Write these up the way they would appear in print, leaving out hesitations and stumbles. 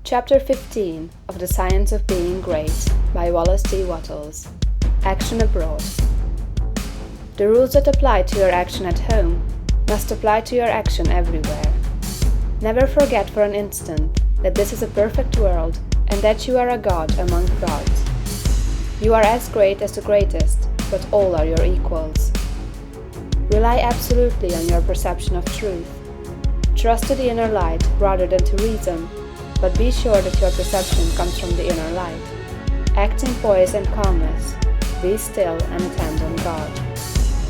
Chapter 15 of The Science of Being Great by Wallace D. Wattles. Action Abroad. The rules that apply to your action at home must apply to your action everywhere. Never forget for an instant that this is a perfect world and that you are a god among gods. You are as great as the greatest, but all are your equals. Rely absolutely on your perception of truth. Trust to the inner light rather than to reason, but be sure that your perception comes from the inner light. Act in poise and calmness. Be still and attend on God.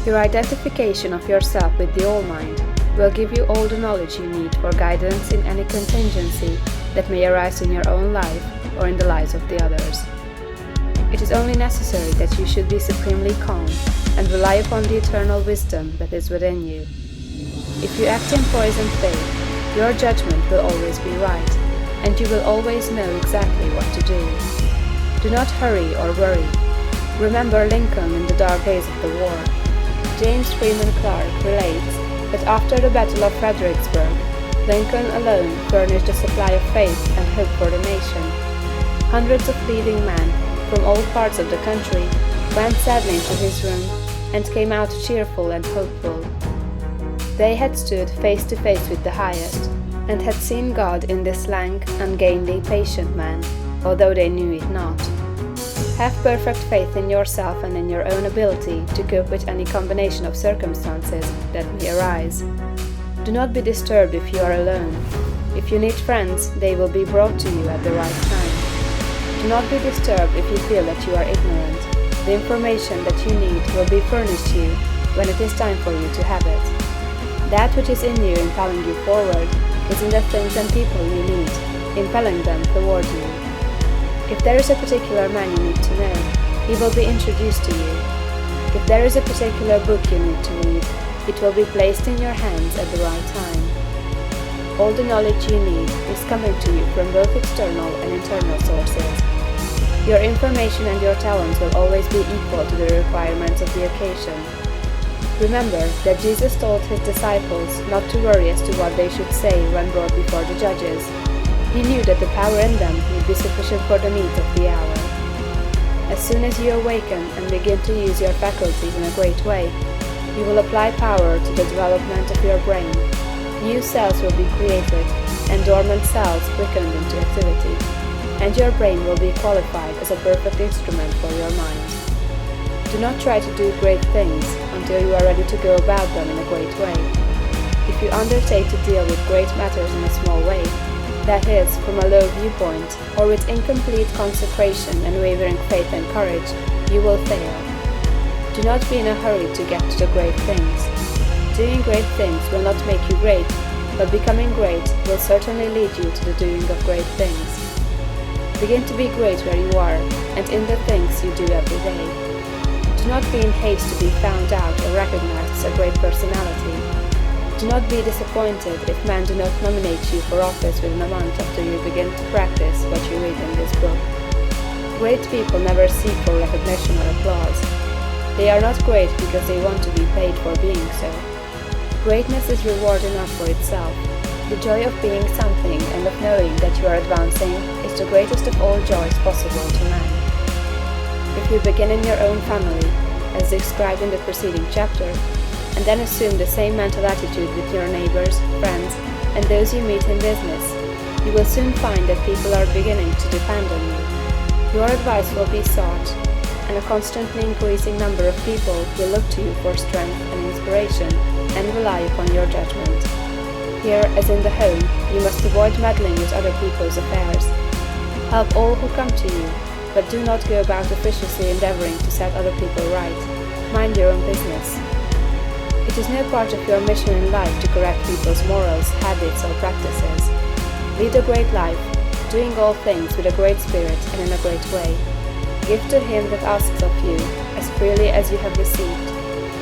Your identification of yourself with the All-Mind will give you all the knowledge you need for guidance in any contingency that may arise in your own life or in the lives of the others. It is only necessary that you should be supremely calm and rely upon the eternal wisdom that is within you. If you act in poise and faith, your judgment will always be right, and you will always know exactly what to do. Do not hurry or worry. Remember Lincoln in the dark days of the war. James Freeman Clarke relates that after the Battle of Fredericksburg, Lincoln alone furnished a supply of faith and hope for the nation. Hundreds of leading men from all parts of the country went sadly into his room and came out cheerful and hopeful. They had stood face to face with the highest, and had seen God in this lank, ungainly, patient man, although they knew it not. Have perfect faith in yourself and in your own ability to cope with any combination of circumstances that may arise. Do not be disturbed if you are alone. If you need friends, they will be brought to you at the right time. Do not be disturbed if you feel that you are ignorant. The information that you need will be furnished you when it is time for you to have it. That which is in you impelling you forward is in the things and people you meet, impelling them toward you. If there is a particular man you need to know, he will be introduced to you. If there is a particular book you need to read, it will be placed in your hands at the right time. All the knowledge you need is coming to you from both external and internal sources. Your information and your talents will always be equal to the requirements of the occasion. Remember that Jesus told his disciples not to worry as to what they should say when brought before the judges. He knew that the power in them would be sufficient for the needs of the hour. As soon as you awaken and begin to use your faculties in a great way, you will apply power to the development of your brain. New cells will be created, and dormant cells quickened into activity, and your brain will be qualified as a perfect instrument for your mind. Do not try to do great things until you are ready to go about them in a great way. If you undertake to deal with great matters in a small way, that is, from a low viewpoint, or with incomplete consecration and wavering faith and courage, you will fail. Do not be in a hurry to get to the great things. Doing great things will not make you great, but becoming great will certainly lead you to the doing of great things. Begin to be great where you are, and in the things you do every day. Do not be in haste to be found out or recognized as a great personality. Do not be disappointed if men do not nominate you for office within a month after you begin to practice what you read in this book. Great people never seek for recognition or applause. They are not great because they want to be paid for being so. Greatness is reward enough for itself. The joy of being something and of knowing that you are advancing is the greatest of all joys possible to man. If you begin in your own family, as described in the preceding chapter, and then assume the same mental attitude with your neighbors, friends, and those you meet in business, you will soon find that people are beginning to depend on you. Your advice will be sought, and a constantly increasing number of people will look to you for strength and inspiration, and rely upon your judgment. Here, as in the home, you must avoid meddling with other people's affairs. Help all who come to you, but do not go about officiously endeavoring to set other people right. Mind your own business. It is no part of your mission in life to correct people's morals, habits, or practices. Lead a great life, doing all things with a great spirit and in a great way. Give to him that asks of you, as freely as you have received,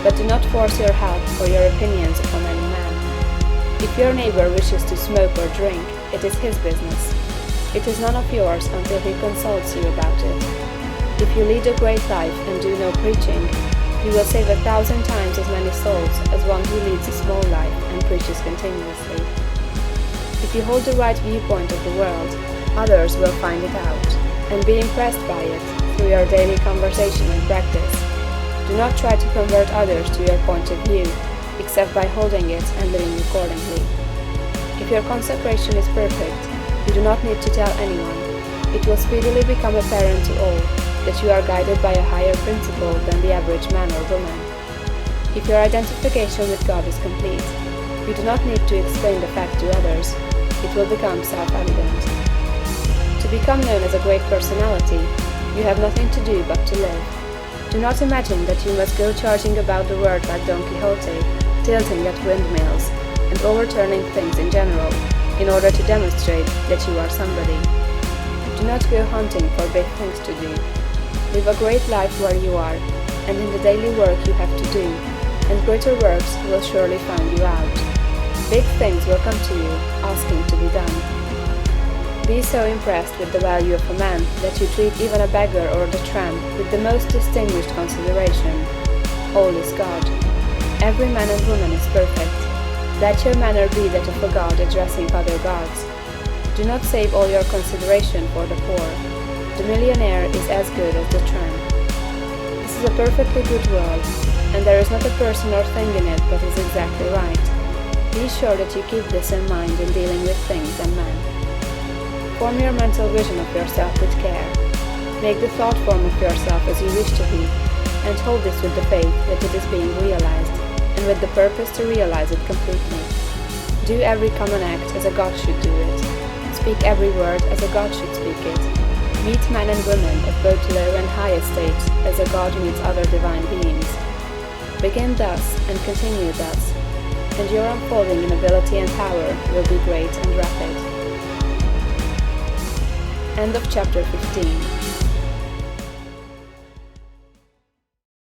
but do not force your help or your opinions upon any man. If your neighbor wishes to smoke or drink, it is his business. It is none of yours until he consults you about it. If you lead a great life and do no preaching, you will save 1,000 times as many souls as one who leads a small life and preaches continuously. If you hold the right viewpoint of the world, others will find it out, and be impressed by it through your daily conversation and practice. Do not try to convert others to your point of view, except by holding it and living accordingly. If your consecration is perfect, you do not need to tell anyone. It will speedily become apparent to all that you are guided by a higher principle than the average man or woman. If your identification with God is complete, you do not need to explain the fact to others. It will become self-evident. To become known as a great personality, you have nothing to do but to live. Do not imagine that you must go charging about the world like Don Quixote, tilting at windmills, and overturning things in general, in order to demonstrate that you are somebody. Do not go hunting for big things to do. Live a great life where you are, and in the daily work you have to do, and greater works will surely find you out. Big things will come to you, asking to be done. Be so impressed with the value of a man that you treat even a beggar or the tramp with the most distinguished consideration. All is God. Every man and woman is perfect. Let your manner be that of a god addressing other gods. Do not save all your consideration for the poor. The millionaire is as good as the tramp. This is a perfectly good world, and there is not a person or thing in it but is exactly right. Be sure that you keep this in mind in dealing with things and men. Form your mental vision of yourself with care. Make the thought form of yourself as you wish to be, and hold this with the faith that it is being realized, and with the purpose to realize it completely. Do every common act as a God should do it. Speak every word as a God should speak it. Meet men and women of both low and high estate as a God meets other divine beings. Begin thus and continue thus, and your unfolding in ability and power will be great and rapid. End of chapter 15.